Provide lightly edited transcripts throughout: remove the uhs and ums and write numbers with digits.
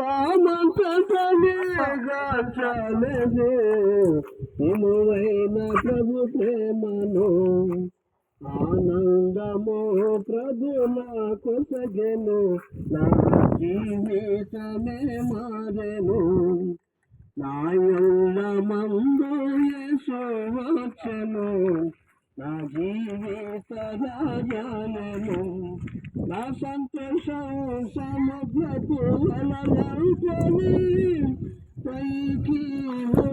వామంతనే గాంచలేదు విలువైన ప్రభు ప్రేమను ఆనందము ప్రభు నా కొసగెను నా జీవితమే మారెను నా యుల్లమందు యేసు వచ్చెను నా జీవిత రాజానను నా సంతోషం సముద్రపు అలలంకొని పైకి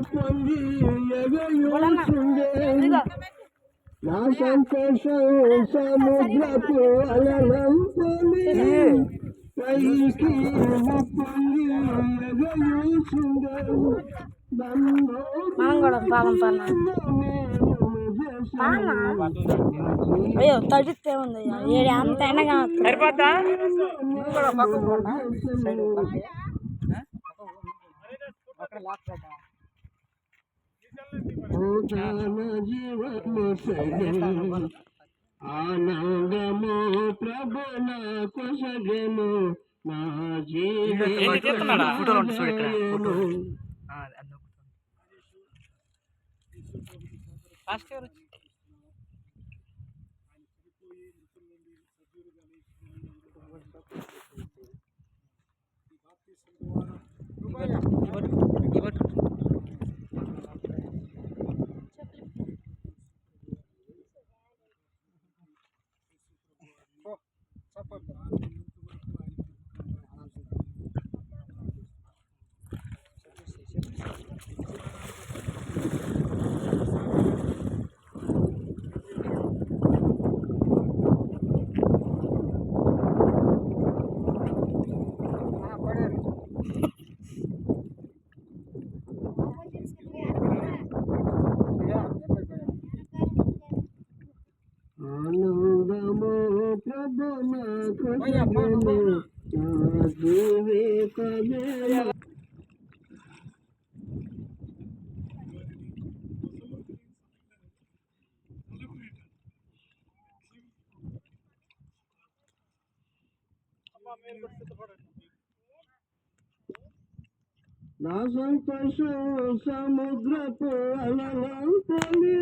పొంగి ఎగయుచుండే నా సంతోషం సముద్రపు అలలంకొని పైకి పొంగి ఎగయుచుండే అయ్యో తడితే ఉంది ఏడు అంత ఎండగా సరిపోద్దా ఆనందము ప్రభు నా కొసగెను నా జీవితము లాస్ట్ ఇయర్ ఆనందము ప్రభు నా కొసగెను నా జీవితమే నా సంతోషం సముద్రపు అలలంకొని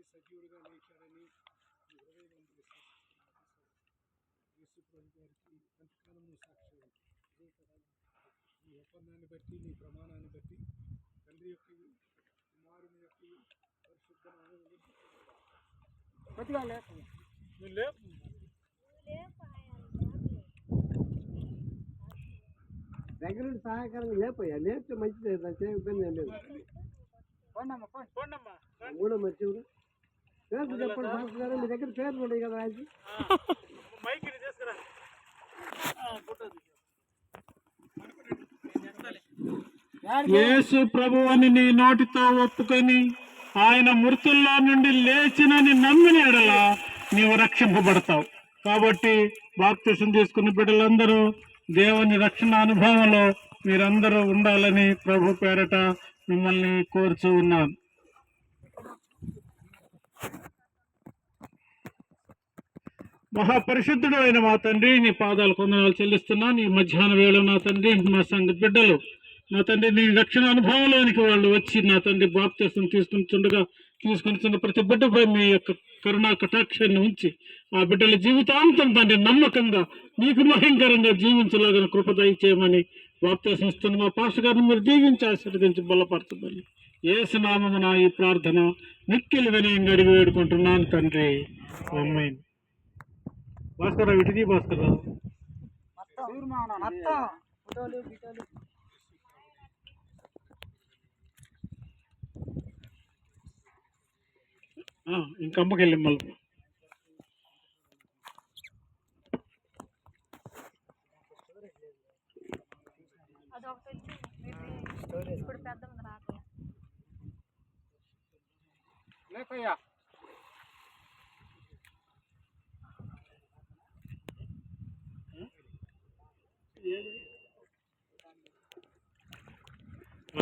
సజీవుడిగా లేచారని అంతకాలము సాక్ష్యం నీ ఒప్పందాన్ని బట్టి నీ ప్రమాణాన్ని బట్టి తండ్రి యొక్క కుమారుని యొక్క పరిశుద్ధ దగ్గర సహాయకరంగా లేపోయా లేపితే మంచిది నాకు ఇబ్బంది ఏం లేదు మూడో మంచి పేరు చెప్పండి మాస్టర్ గారు మీ దగ్గర పేర్లు ఉన్నాయి కదా రాజు యేసు ప్రభువుని నీ నోటితో ఒప్పుకొని ఆయన మృతుల్లో నుండి లేచినని నమ్మిన ఎడల నీవు రక్షింపబడతావు. కాబట్టి బాప్తిసం తీసుకున్న బిడ్డలందరూ దేవుని రక్షణ అనుభవంలో మీరందరూ ఉండాలని ప్రభు పేరట మిమ్మల్ని కోరుచూ ఉన్నాను. మహాపరిశుద్ధుడు అయిన మా తండ్రి, నీ పాదాలు కొందనాలు చెల్లిస్తున్నాను. ఈ మధ్యాహ్న వేళ నా తండ్రి, మా సంఘ బిడ్డలు నా తండ్రి నీ రక్షణ అనుభవంలోనికి వాళ్ళు వచ్చి నా తండ్రి బాప్తిసం తీసుకుంటున్న ప్రతి బిడ్డపై మీ యొక్క కరుణా కటాక్షాన్ని ఉంచి ఆ బిడ్డల జీవితాంతం తండ్రి నమ్మకంగా నీకు మహింకరంగా జీవించలాగా కృప దయచేయమని బాప్తిసం ఇస్తున్న మా పాస్టర్ గారిని మీరు దీవించి ఆశీర్వదించి బలపరచమని యేసు నామమున ఈ ప్రార్థన మిక్కిలి వినయంగా అడిగి వేడుకుంటున్నాను తండ్రి. ఆమేన్. భాస్కర్ రావు ఇటుది భాస్కర్ రావు ఇంకమ్మకెళ్ళి మళ్ళీ లేకయ్యా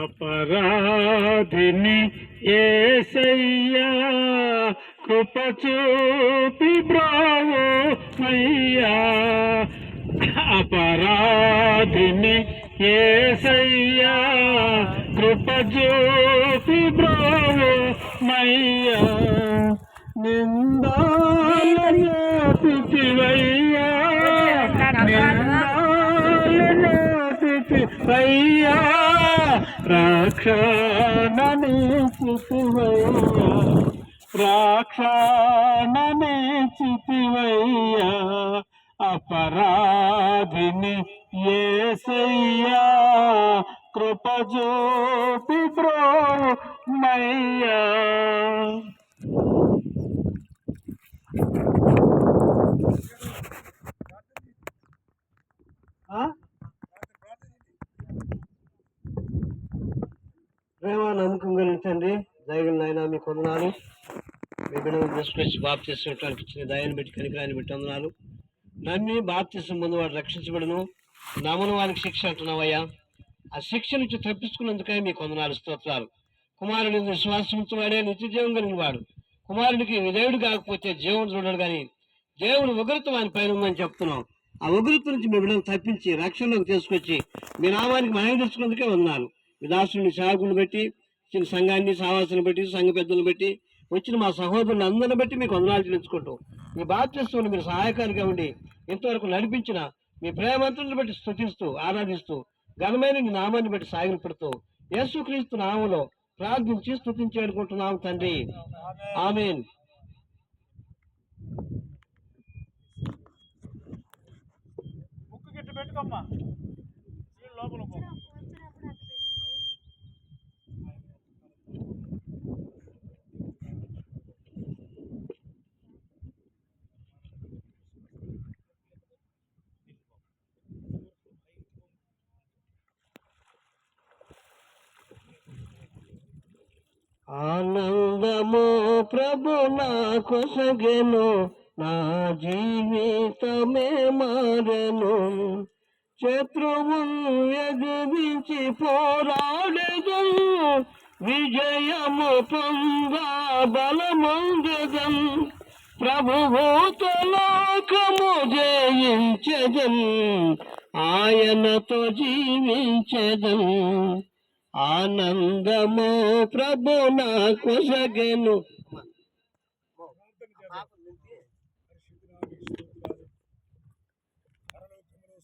అపరాధిని యేసయ్యా కృప చూపి బ్రోవమయ్యా అపరాధిని యేసయ్యా కృప చూపి బ్రోవమయ్యా నిందాలను పితివయ్యా నిందాలను పితివయ్యా రక్షణని చితివయ్యా రక్షణని చితివయ్యా అపరాధిని యేసయ్యా కృప చూపి బ్రోవమయ్యా ప్రేమ నమ్మకం కలిగించండి దయగల నాయన మీకు వందనాలు. మీ బిడ్డను తీసుకొచ్చి బాప్తిస్తున్నటువంటి దయని పెట్టి కనికరాన్ని పెట్టి వందనాలు. నమ్మి బాప్తిసం ముందు వాడు రక్షించబడను, నమ్మను వారికి శిక్ష అంటున్నావయ్యా. ఆ శిక్ష నుంచి తప్పించుకున్నందుకై మీకు వందనాలు స్తోత్రాలు. కుమారుని విశ్వాసంతో వాడే నిత్య జీవం కలిగిన వాడు. కుమారుడికి విధేయుడు కాకపోతే జీవం చూడడు కానీ దేవుడు ఉగ్రత వాని పైన ఉందని చెప్తున్నాం. ఆ ఉగ్రత నుంచి మీ బిడ్డను తప్పించి రక్షణలోకి తీసుకొచ్చి మీ నామానికి మహిమ తెచ్చుకున్నందుకే వందనాలు. మీ దాసుని సేవకులను బట్టి, చిన్న సంఘాన్ని సావాసులను బట్టి, సంఘ పెద్దలను బట్టి, వచ్చిన మా సహోదరులను అందరిని బట్టి మీకు వందనాలు చెల్లించుకుంటూ మీ బాధ్యతను మీరు సహాయకారిగా ఉండి ఇంతవరకు నడిపించిన మీ ప్రేమంతులను బట్టి స్తుతిస్తూ ఆరాధిస్తూ ఘనమైన మీ నామాన్ని బట్టి సాగిలపడుతూ యేసుక్రీస్తు నామములో ప్రార్థించి స్తుతించి అనుకుంటున్నాము తండ్రి. ఆమేన్. ఆనందము ప్రభు నాకు సగెను, నా జీవితమే మారెను. శత్రువును ఎదిరించి పోరాడెదను, విజయము పొందా బలమొందెదను. ప్రభువుతో లోకము జయించెదను, ఆయనతో జీవించెదను. ఆనందము ప్రభు నాకు సగెను.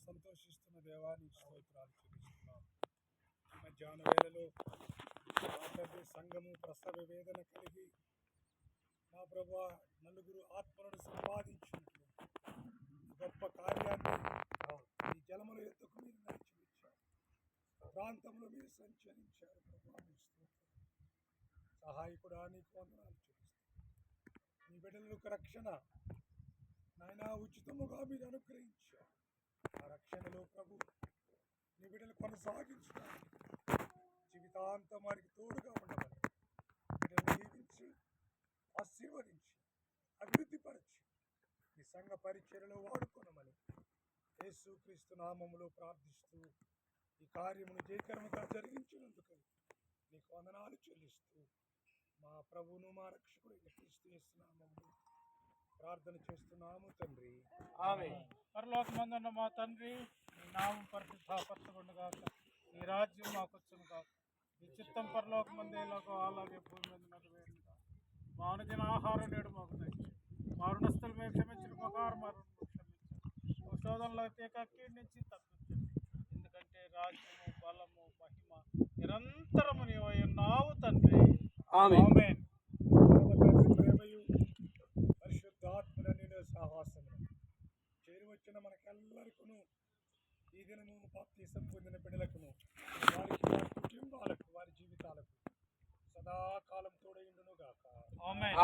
సంతోషిస్తున్న దేవానికి స్తోత్రాలు చెల్లిస్తున్నాం. మధ్యాహ్న వేళలో సంఘము ప్రసవ వేదన కలిగి నా ప్రభువా నలుగురు ఆత్మలను సంపాదించినట్లు గొప్ప కార్యాన్ని ఈ జలముల ఎత్తుకు మీరు నడిచివచ్చారు. ప్రాంతంలో మీరు సంచరించారు. సహాయకుడా నీకు వందనాలు చెల్లిస్తాను. నీ బిడ్డలకు రక్షణ నాయనా ఉచితముగా మీరు అనుగ్రహించారు. ఆ రక్షణలో ప్రభు నీ బిడ్డలు కొనసాగించడానికి జీవితాంతం వారికి తోడుగా ఉండమని బిడ్డలు జీవించి ఆశీర్వదించి అభివృద్ధిపరచి ఈ సంఘ పరిచర్యలో వాడుకోనమని యేసుక్రీస్తు నామములో ప్రార్థిస్తూ ఈ కార్యమును జయకరముగా జరిగించినందుకు నీకు వందనాలు చెల్లిస్తూ మా ప్రభువును మా రక్షకుడైన క్రీస్తు యేసు నామములో ప్రార్థన చేస్తున్నాము తండ్రి. ఆమేన్. పరలోకమందున్న మా తండ్రి, నీ నామం పరిశుద్ధపరచబడునుగాక, నీ రాజ్యం మాకు వచ్చునుగాక, నీ చిత్తం పరలోకమందేలాగో అలాగే భూమి మీద నెరవేరునుగాక. మా అనుదిన ఆహారం నేడు మాకు దయచేయి. మా రుణస్థులు మేము క్షమించిన ప్రకారం మా రుణము క్షమించండి. మా శోధనలో కీడు నుంచి తప్పించండి. ఎందుకంటే రాజ్యము, బలము, మహిమ నిరంతరము నీవై ఉన్నావు తండ్రి. ఆమేన్. ప్రేమయు పరిశుద్ధాత్మల నిండు సహవాసము చేరువచ్చిన మనకెల్లరికూ ఈ దినము బాప్తిసం పొందిన బిడ్డలకును వారికి, వారి కుటుంబాలకు, వారి జీవితాలకు సదాకాలం తోడైండును గాక. ఆమేన్.